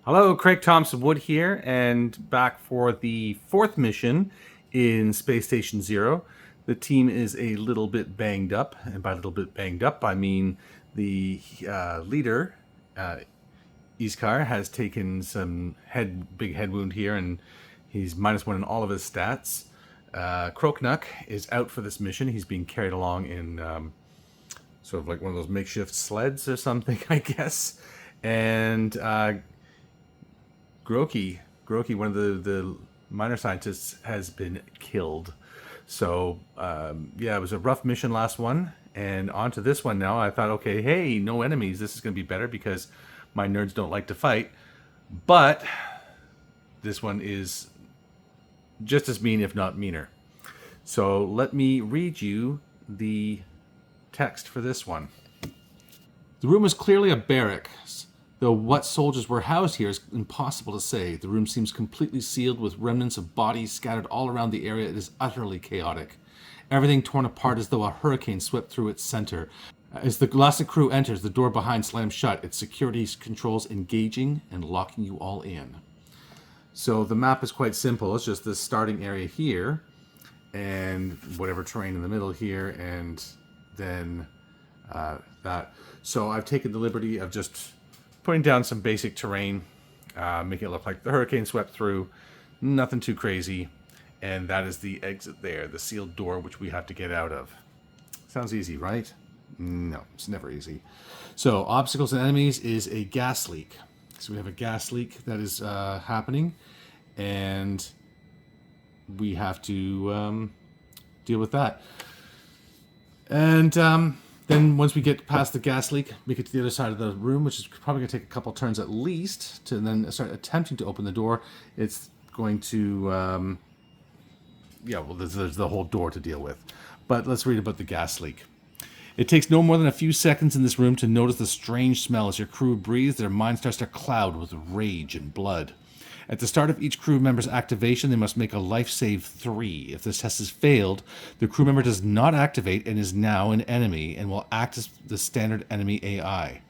Hello, Craig Thompson Wood here, and back for the fourth mission in Space Station Zero. The team is a little bit banged up, and by a little bit banged up, I mean the leader, Iskar, has taken some big head wound here, and he's -1 in all of his stats. Kroknuk is out for this mission. He's being carried along in sort of like one of those makeshift sleds or something, I guess. And Groki, one of the minor scientists, has been killed. So, yeah, it was a rough mission, last one. And on to this one now. I thought, okay, hey, no enemies. This is going to be better because my nerds don't like to fight. But this one is just as mean, if not meaner. So let me read you the text for this one. The room is clearly a barracks. Though what soldiers were housed here is impossible to say. The room seems completely sealed with remnants of bodies scattered all around the area. It is utterly chaotic. Everything torn apart as though a hurricane swept through its center. As the Galactic crew enters, the door behind slams shut, its security controls engaging and locking you all in. So the map is quite simple. It's just this starting area here and whatever terrain in the middle here, and then that. So I've taken the liberty of just putting down some basic terrain, making it look like the hurricane swept through, nothing too crazy, and that is the exit there, the sealed door which we have to get out of. Sounds easy, right? No, it's never easy. So obstacles and enemies is a gas leak. So we have a gas leak that is happening, and we have to deal with that. And then once we get past the gas leak, make it to the other side of the room, which is probably going to take a couple turns at least, to then start attempting to open the door. It's going to, there's the whole door to deal with. But let's read about the gas leak. It takes no more than a few seconds in this room to notice the strange smell. As your crew breathes, their mind starts to cloud with rage and blood. At the start of each crew member's activation, they must make a life save 3. If this test has failed, the crew member does not activate and is now an enemy and will act as the standard enemy AI.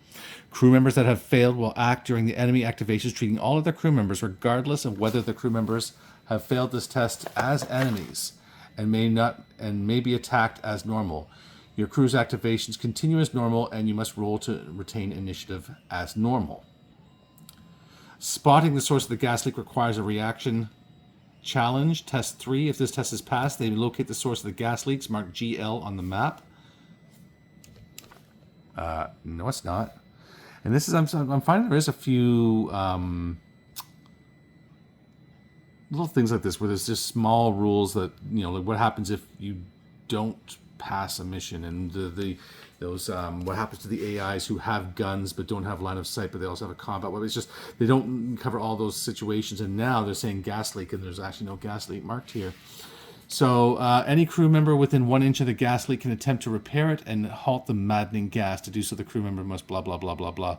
Crew members that have failed will act during the enemy activations, treating all of their crew members, regardless of whether the crew members have failed this test, as enemies and may be attacked as normal. Your crew's activations continue as normal, and you must roll to retain initiative as normal. Spotting the source of the gas leak requires a reaction challenge. Test 3. If this test is passed, they locate the source of the gas leaks, marked GL on the map. No, it's not. And this is, I'm finding there is a few little things like this where there's just small rules that, like what happens if you don't pass a mission, and those what happens to the AIs who have guns but don't have line of sight, but they also have a combat weapon. It's just they don't cover all those situations, and now they're saying gas leak, and there's actually no gas leak marked here. So any crew member within 1 inch of the gas leak can attempt to repair it and halt the maddening gas. To do so, the crew member must blah blah blah blah blah.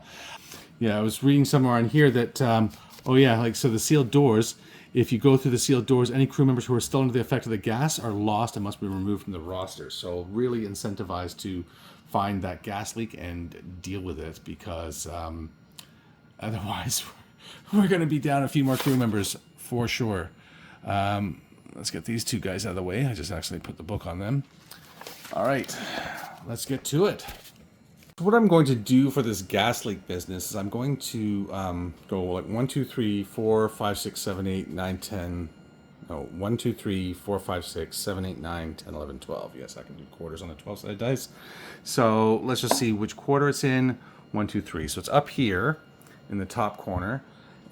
Yeah, I was reading somewhere on here that so the sealed doors. If you go through the sealed doors, any crew members who are still under the effect of the gas are lost and must be removed from the roster. So really incentivized to find that gas leak and deal with it, because otherwise we're going to be down a few more crew members for sure. Let's get these two guys out of the way. I just actually put the book on them. All right, let's get to it. What I'm going to do for this gas leak business is I'm going to go like 1, 2, 3, 4, 5, 6, 7, 8, 9, 10. No, 1, 2, 3, 4, 5, 6, 7, 8, 9, 10, 11, 12. Yes, I can do quarters on the 12-sided dice. So let's just see which quarter it's in. 1, 2, 3. So it's up here in the top corner,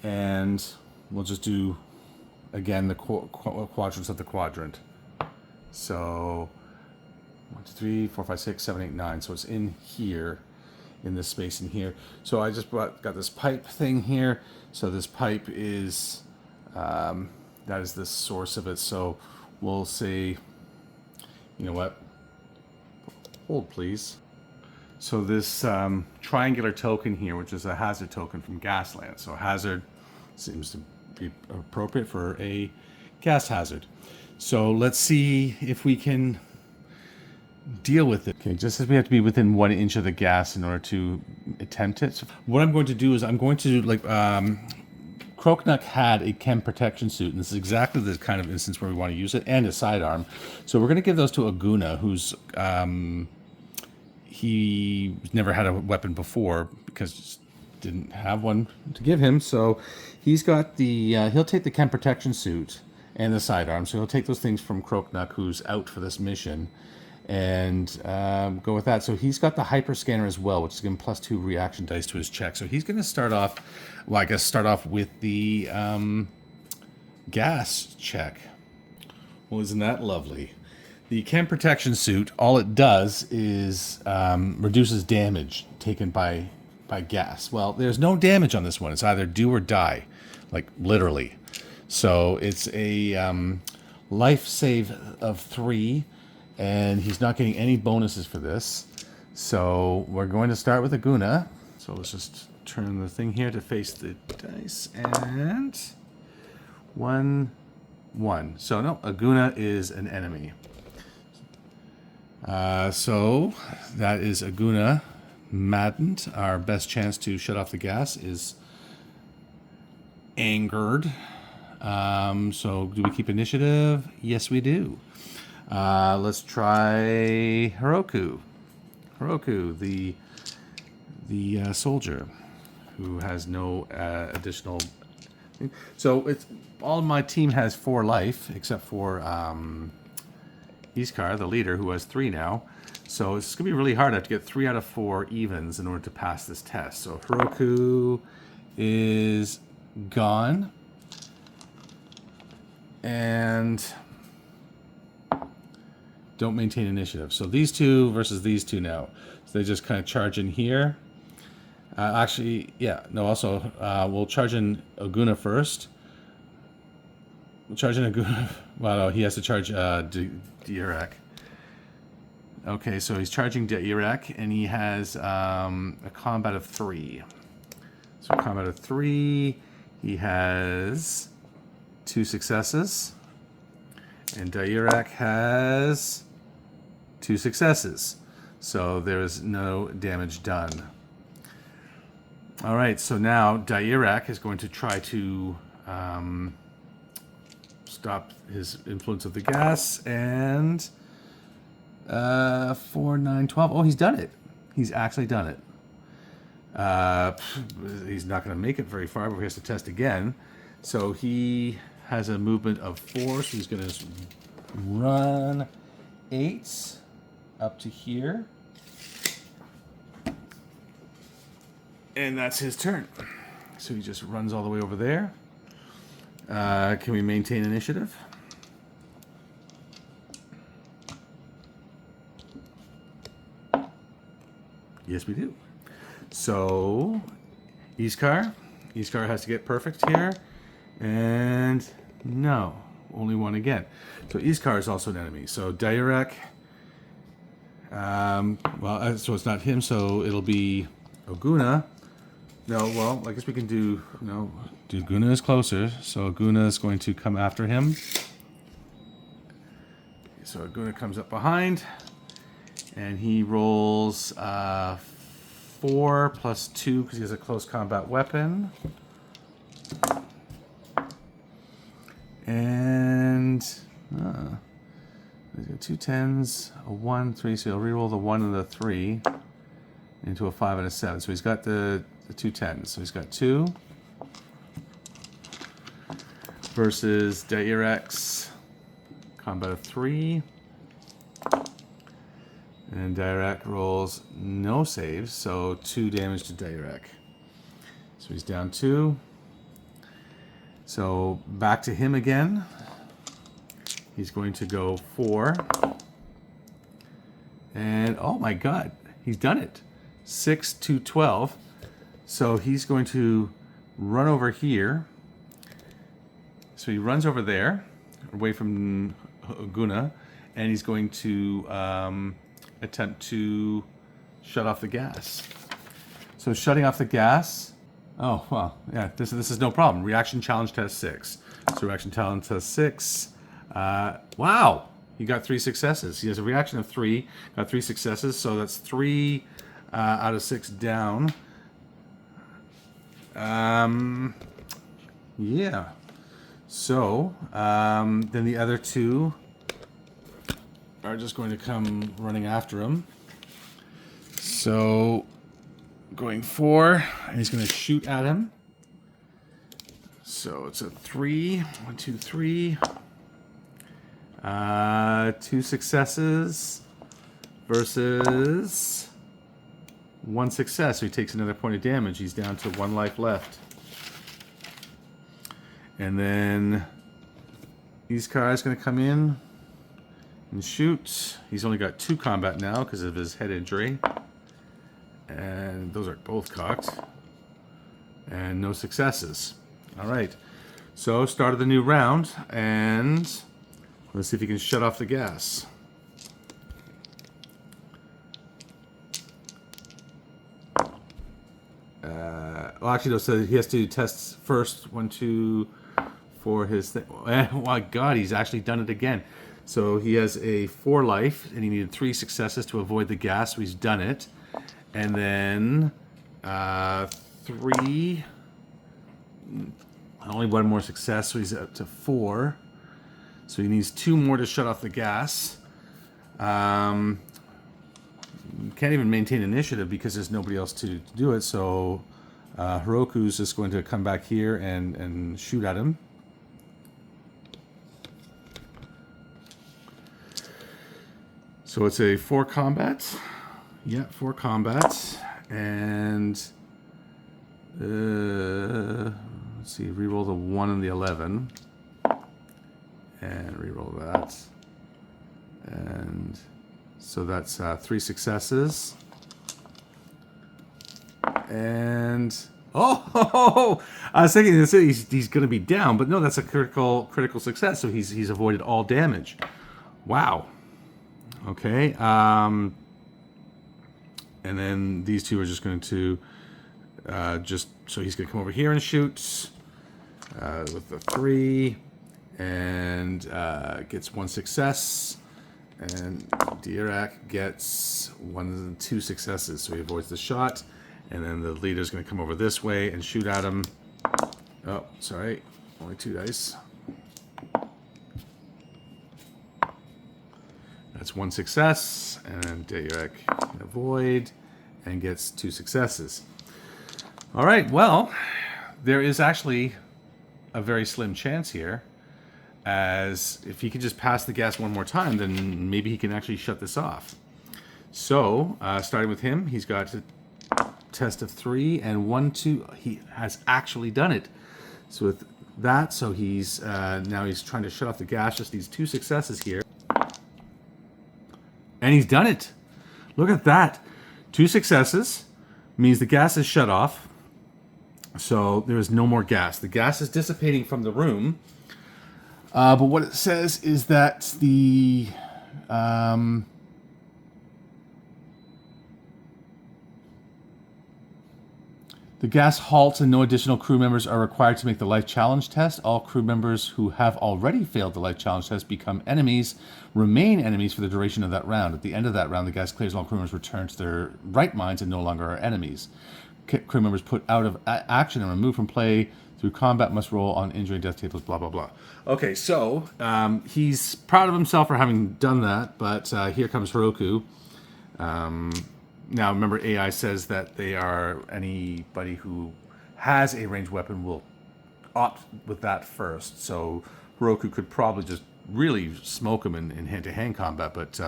and we'll just do again the quadrants of the quadrant. So 1, 2, 3, 4, 5, 6, 7, 8, 9. So it's in here, in this space in here. So I just got this pipe thing here. So this pipe is, that is the source of it. So we'll say, you know what? Hold, please. So this triangular token here, which is a hazard token from Gasland. So hazard seems to be appropriate for a gas hazard. So let's see if we can deal with it. Okay, just as we have to be within 1 inch of the gas in order to attempt it. So what I'm going to do is I'm going to Kroknuk had a chem protection suit, and this is exactly the kind of instance where we want to use it, and a sidearm. So we're going to give those to Aguna, who's he never had a weapon before because didn't have one to give him. So he's got the he'll take the chem protection suit and the sidearm. So he'll take those things from Kroknuk, who's out for this mission, and go with that. So he's got the hyper scanner as well, which is giving +2 reaction dice to his check. So he's going to start off, well, I guess start off with the gas check. Well, isn't that lovely? The chem protection suit, all it does is reduces damage taken by gas. Well, there's no damage on this one. It's either do or die, like literally. So it's a life save of 3. And he's not getting any bonuses for this. So we're going to start with Aguna. So let's just turn the thing here to face the dice. And 1, 1. So no, Aguna is an enemy. So that is Aguna maddened. Our best chance to shut off the gas is angered. So do we keep initiative? Yes, we do. Let's try Heroku. Heroku, the soldier who has no additional. So it's all my team has 4 life except for Iskar, the leader, who has 3 now. So it's gonna be really hard. I have to get 3 out of 4 evens in order to pass this test. So Heroku is gone, and don't maintain initiative. So these two versus these two now. So they just kind of charge in here. Actually, yeah, no, also, we'll charge in Aguna first. We'll charge in Aguna. Well, no, he has to charge Dirac. Okay, so he's charging Dirac, and he has a combat of 3. So combat of 3, he has 2 successes. And Dirac has 2 successes. So there is no damage done. All right, so now Dirac is going to try to stop his influence of the gas. And 4, 9, 12. Oh, he's done it. He's actually done it. He's not going to make it very far, but he has to test again. So he has a movement of 4, so he's going to run 8 up to here. And that's his turn. So he just runs all the way over there. Can we maintain initiative? Yes, we do. So Iskar has to get perfect here. And no, only 1 again. So Iskar is also an enemy. So Dirac, well, so it's not him, so it'll be Aguna. No, well, I guess we can do, Aguna is closer, so Aguna is going to come after him. So Aguna comes up behind, and he rolls 4 plus 2 because he has a close combat weapon. And he's got 2 10s, a 1, 3, so he'll reroll the 1 and the 3 into a 5 and a 7. So he's got the 2 10s. So he's got 2 versus Dirac's combat of 3. And Dirac rolls no saves, so 2 damage to Dirac. So he's down 2. So back to him again. He's going to go 4. And oh my god, he's done it. 6 to 12. So he's going to run over here. So he runs over there, away from Aguna, and he's going to attempt to shut off the gas. So shutting off the gas. Oh, well, yeah, this is no problem. Reaction challenge test 6. So reaction challenge test 6. Wow, he got 3 successes. He has a reaction of 3, got 3 successes. So that's 3 out of 6 down. Yeah. So, then the other two are just going to come running after him. So, going 4, and he's going to shoot at him. So it's a 3. 1, 2, 3. 2 successes versus 1 success. So he takes another point of damage. He's down to 1 life left. And then these guys going to come in and shoot. He's only got 2 combat now because of his head injury. And those are both cocked. And no successes. All right. So start of the new round. And let's see if he can shut off the gas. Well, actually, no. So he has to test first. 1, 2, for his thing. Oh my God, he's actually done it again. So he has a 4 life, and he needed 3 successes to avoid the gas. So he's done it, and then 3. Only 1 more success, so he's up to 4. So he needs 2 more to shut off the gas. Can't even maintain initiative because there's nobody else to do it. So Heroku's just going to come back here and shoot at him. So it's a 4 combat. Yeah, 4 combat. And let's see, reroll the 1 and the 11. And reroll that. And so that's 3 successes. And oh, I was thinking he's going to be down, but no, that's a critical success. So he's avoided all damage. Wow. Okay. And then these two are just going to so he's going to come over here and shoot with the 3 and gets 1 success. And Dirac gets 2 successes, so he avoids the shot. And then the leader's going to come over this way and shoot at him. Oh, sorry. Only 2 dice. That's 1 success. And Dirac can avoid and gets 2 successes. All right, well, there is actually a very slim chance here. As if he could just pass the gas 1 more time, then maybe he can actually shut this off. So, starting with him, he's got a test of 3 and 1, 2. He has actually done it. So with that, so he's now he's trying to shut off the gas. Just needs 2 successes here, and he's done it. Look at that, 2 successes means the gas is shut off. So there is no more gas. The gas is dissipating from the room. But what it says is that the gas halts and no additional crew members are required to make the life challenge test. All crew members who have already failed the life challenge test remain enemies for the duration of that round. At the end of that round, the gas clears and all crew members return to their right minds and no longer are enemies. Crew members put out of action and removed from play through combat must roll on injury and death tables, blah, blah, blah. Okay, so he's proud of himself for having done that, but here comes Heroku. Now, remember, AI says that anybody who has a ranged weapon will opt with that first. So Heroku could probably just really smoke him in hand-to-hand combat, but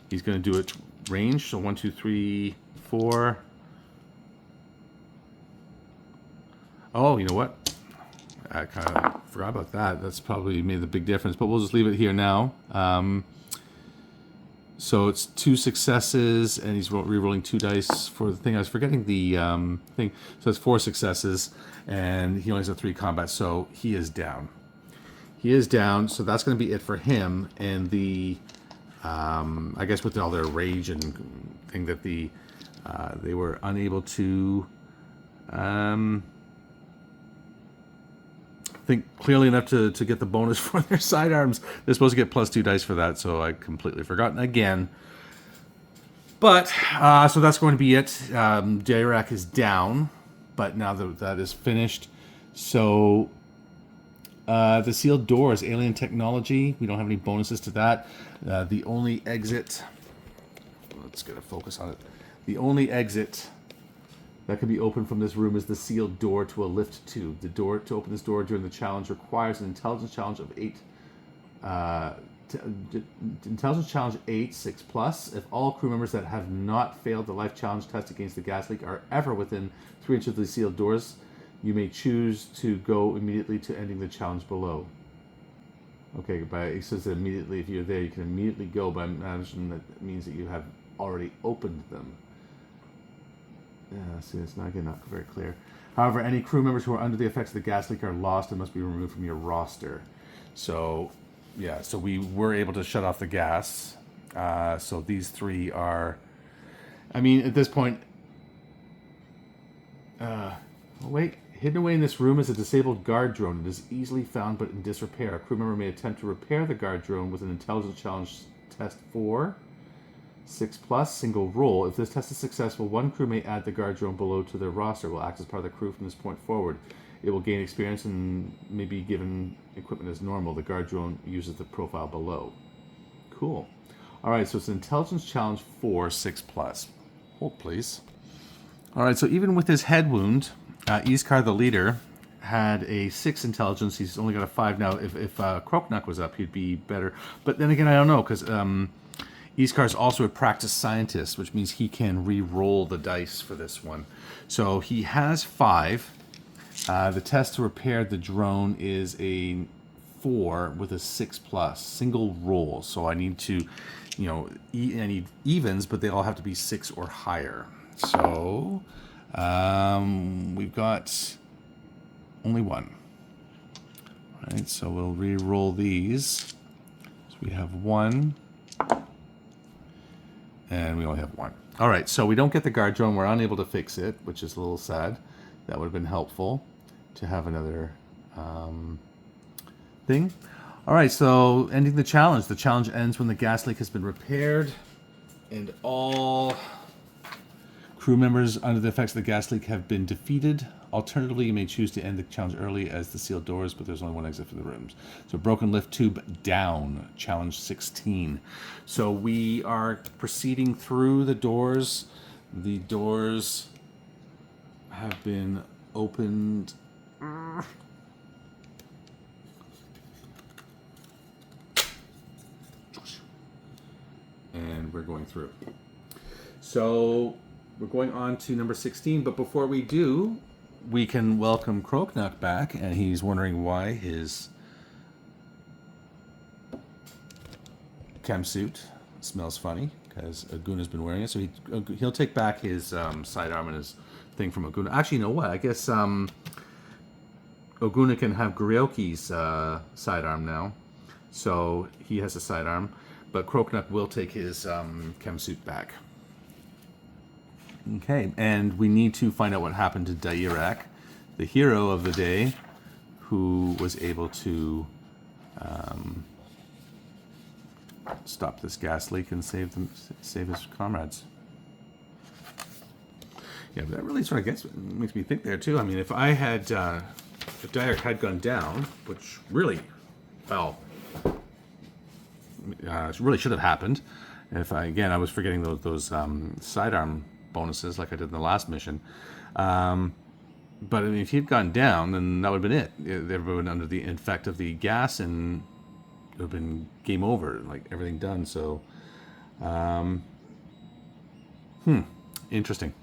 he's going to do it range. So 1, 2, 3, 4. Oh, you know what? I kind of forgot about that. That's probably made the big difference, but we'll just leave it here now. So it's 2 successes, and he's re-rolling 2 dice for the thing. I was forgetting the thing. So it's 4 successes, and he only has a 3 combat, so he is down. He is down, so that's going to be it for him. And the, I guess with all their rage and thing that they were unable to think clearly enough to get the bonus for their sidearms. They're supposed to get +2 dice for that, so I completely forgotten again. But, so that's going to be it. Dirac is down, but now that is finished, So the sealed door is alien technology. We don't have any bonuses to that. The only exit... Let's get a focus on it. The only exit that can be opened from this room is the sealed door to a lift tube. The door to open this door during the challenge requires an intelligence challenge of 8. Intelligence challenge 8, 6+. If all crew members that have not failed the life challenge test against the gas leak are ever within 3 inches of the sealed doors, you may choose to go immediately to ending the challenge below. Okay, but it says that immediately, if you're there, you can immediately go, but I imagine that means that you have already opened them. Yeah, see, it's not very clear. However, any crew members who are under the effects of the gas leak are lost and must be removed from your roster. So, yeah, so we were able to shut off the gas. So these 3 are... I mean, at this point... wait. Hidden away in this room is a disabled guard drone. It is easily found but in disrepair. A crew member may attempt to repair the guard drone with an intelligence challenge test 4, 6+, single roll. If this test is successful, one crew may add the guard drone below to their roster. It will act as part of the crew from this point forward. It will gain experience and may be given equipment as normal. The guard drone uses the profile below. Cool. Alright, so it's an intelligence challenge 4, 6+. Hold, please. Alright, so even with his head wound... Iskar, the leader, had a 6 intelligence. He's only got a 5 now. If Kroknak was up, he'd be better. But then again, I don't know, because Iskar is also a practice scientist, which means he can re-roll the dice for this one. So he has 5. The test to repair the drone is a 4 with a 6+, single roll. So I need to, I need evens, but they all have to be 6 or higher. So... we've got only 1. All right, so we'll re-roll these. So we have 1, and we only have 1. All right, so we don't get the guard drone. We're unable to fix it, which is a little sad. That would have been helpful to have another thing. All right, so ending the challenge. The challenge ends when the gas leak has been repaired, and all crew members under the effects of the gas leak have been defeated. Alternatively, you may choose to end the challenge early as the sealed doors, but there's only 1 exit for the rooms. So broken lift tube down, challenge 16. So we are proceeding through the doors. The doors have been opened. And we're going through. So... we're going on to number 16, but before we do, we can welcome Kroknak back, and he's wondering why his chem suit smells funny, because Aguna's been wearing it, so he'll take back his sidearm and his thing from Aguna. Actually, you know what? I guess Aguna can have Goryoki's sidearm now, so he has a sidearm, but Kroknak will take his chem suit back. Okay, and we need to find out what happened to Dairak, the hero of the day, who was able to stop this gas leak and save his comrades. Yeah, but that really sort of makes me think there too. I mean, if Dairak had gone down, which really, really should have happened. I was forgetting those sidearm bonuses like I did in the last mission. But I mean, if he'd gone down, then that would have been it. They would have been under the effect of the gas, and it would have been game over, like everything done. So, interesting.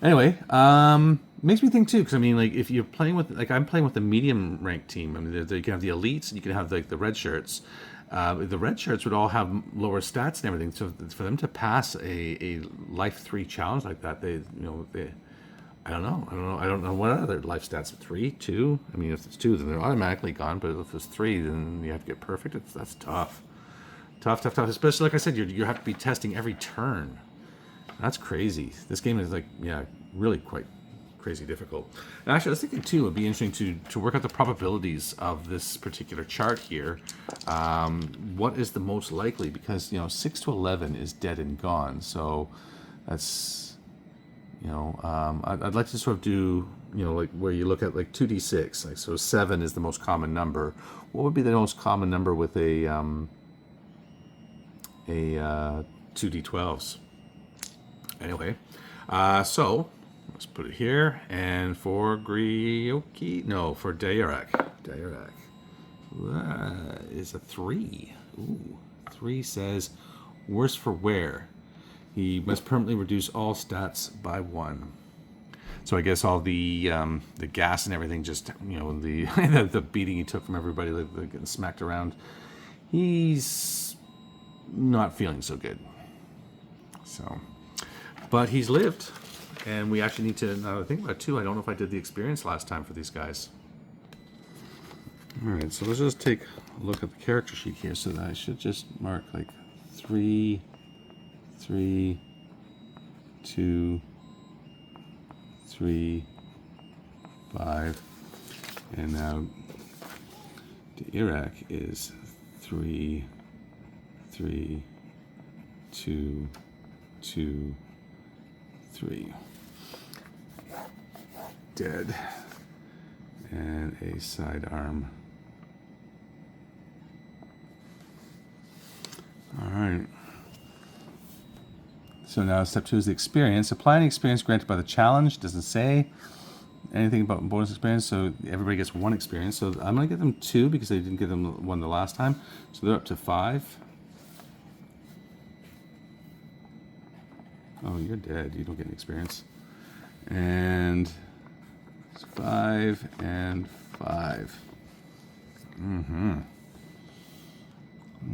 Anyway, makes me think too, because I mean, like if you're playing with, like I'm playing with the medium ranked team. I mean, you can have the elites, and you can have like the red shirts. The red shirts would all have lower stats and everything. So for them to pass a life 3 challenge like that, I don't know what other life stats. 3, 2. I mean, if it's 2, then they're automatically gone. But if it's 3, then you have to get perfect. That's tough. Tough. Especially like I said, you have to be testing every turn. That's crazy. This game is really quite crazy difficult. And actually, I was thinking too, it'd be interesting to work out the probabilities of this particular chart here. What is the most likely? Because 6 to 11 is dead and gone. So that's I'd like to sort of do, like where you look at like 2d6, like so 7 is the most common number. What would be the most common number with a 2d12s? Anyway, so let's put it here, and for for Dayarak is a 3. Ooh, 3 says worse for wear. He must permanently reduce all stats by 1. So I guess all the gas and everything, just the the beating he took from everybody, like getting smacked around, he's not feeling so good. So, but he's lived, and we actually need to. Now I think about it too. I don't know if I did the experience last time for these guys. All right, so let's just take a look at the character sheet here. So that I should just mark like 3, 3, 2, 3, 5, and now the Iraq is 3, 3, 2, 2, 3. Dead. And a sidearm. All right. So now step 2 is the experience. Apply any experience granted by the challenge. Doesn't say anything about bonus experience, so everybody gets 1 experience. So I'm going to give them 2 because they didn't give them 1 the last time. So they're up to 5. Oh, you're dead. You don't get an experience. And 5 and 5.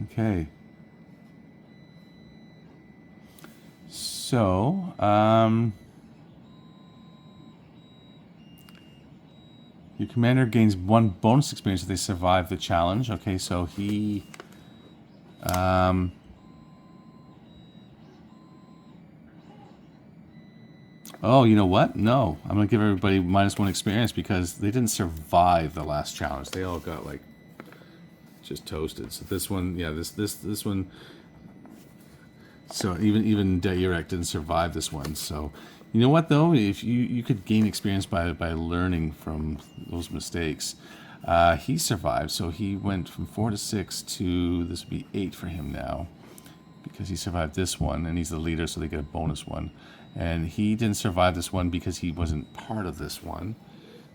Okay. So, your commander gains 1 bonus experience if they survive the challenge. Okay, so he... oh, you know what? No. I'm going to give everybody -1 experience because they didn't survive the last challenge. They all got, like, just toasted. So this one, yeah, this one... So even Dayarak didn't survive this one. So you know what though? If you could gain experience by learning from those mistakes. He survived, so he went from 4 to 6 to this would be 8 for him now, because he survived this one and he's the leader, so they get a bonus 1. And he didn't survive this one because he wasn't part of this one.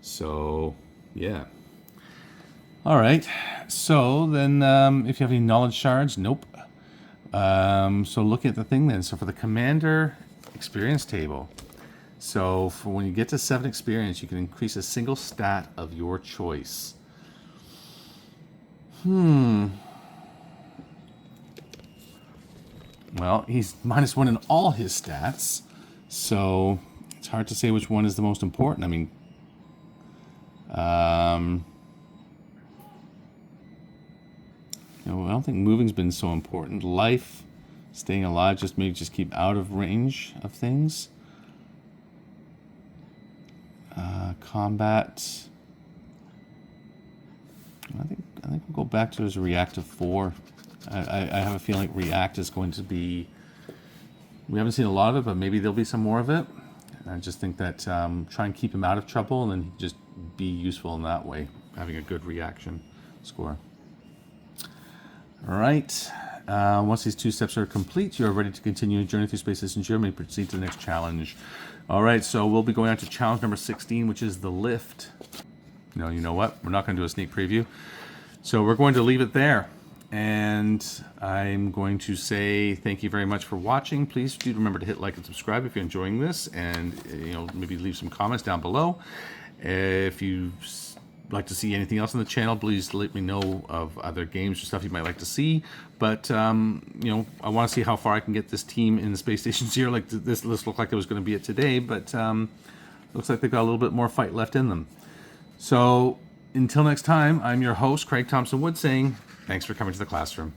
So yeah. All right. So then, if you have any knowledge shards, nope. So look at the thing then. So for the commander experience table, so for when you get to 7 experience, you can increase a single stat of your choice. Well, he's -1 in all his stats, so it's hard to say which one is the most important. I mean, I don't think moving's been so important. Life, staying alive, just maybe just keep out of range of things. Combat. I think we'll go back to his reactive 4. I have a feeling react is going to be. We haven't seen a lot of it, but maybe there'll be some more of it. And I just think that try and keep him out of trouble, and then just be useful in that way, having a good reaction score. All right. Once these 2 steps are complete, you are ready to continue a journey through spaces in Germany. Proceed to the next challenge. All right, so we'll be going on to challenge number 16, which is the lift. No, you know what? We're not going to do a sneak preview. So we're going to leave it there. And I'm going to say thank you very much for watching. Please do remember to hit like and subscribe if you're enjoying this, and maybe leave some comments down below. If you like to see anything else on the channel, please let me know of other games or stuff you might like to see. But I want to see how far I can get this team in the Space Station Zero. Like this looked like it was going to be it today, but looks like they've got a little bit more fight left in them. So until next time, I'm your host, Craig Thompson Wood, saying thanks for coming to the classroom.